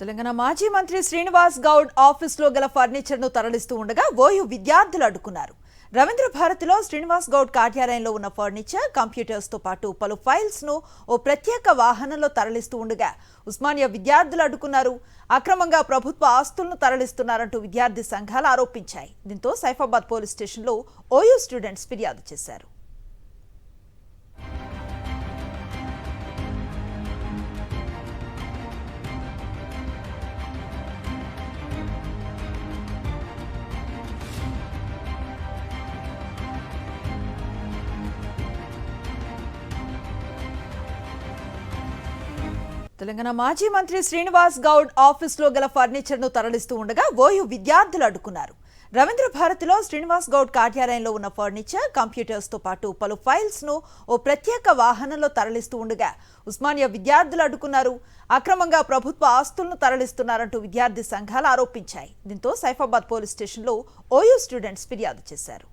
తెలంగాణ మాజీ మంత్రి శ్రీనివాస్ గౌడ్ ఆఫీసులో గల ఫర్నిచర్ను తరలిస్తూ ఉండగా ఓయూ విద్యార్థులు అడ్డుకున్నారు. రవీంద్ర భారతిలో శ్రీనివాస్ గౌడ్ కార్యాలయంలో ఉన్న ఫర్నిచర్, కంప్యూటర్స్తో పాటు పలు ఫైల్స్ను ఓ ప్రత్యేక వాహనంలో తరలిస్తూ ఉండగా ఉస్మానియా విద్యార్థులు అడ్డుకున్నారు. అక్రమంగా ప్రభుత్వ ఆస్తులను తరలిస్తున్నారంటూ విద్యార్థి సంఘాలు ఆరోపించాయి. దీంతో సైఫాబాద్ పోలీస్ స్టేషన్లో ఓయూ స్టూడెంట్స్ ఫిర్యాదు చేశారు. తెలంగాణ మాజీ మంత్రి శ్రీనివాస్ గౌడ్ ఆఫీసులో గల ఫర్నిచర్ను తరలిస్తూ ఉండగా ఓయూ విద్యార్థులు అడ్డుకున్నారు. రవీంద్ర భారతిలో శ్రీనివాస్ గౌడ్ కార్యాలయంలో ఉన్న ఫర్నిచర్, కంప్యూటర్స్తో పాటు పలు ఫైల్స్ను ఓ ప్రత్యేక వాహనంలో తరలిస్తూ ఉండగా ఉస్మానియా విద్యార్థులు అడ్డుకున్నారు. అక్రమంగా ప్రభుత్వ ఆస్తులను తరలిస్తున్నారంటూ విద్యార్థి సంఘాలు ఆరోపించాయి. దీంతో సైఫాబాద్ పోలీస్ స్టేషన్లో ఓయూ స్టూడెంట్స్ ఫిర్యాదు చేశారు.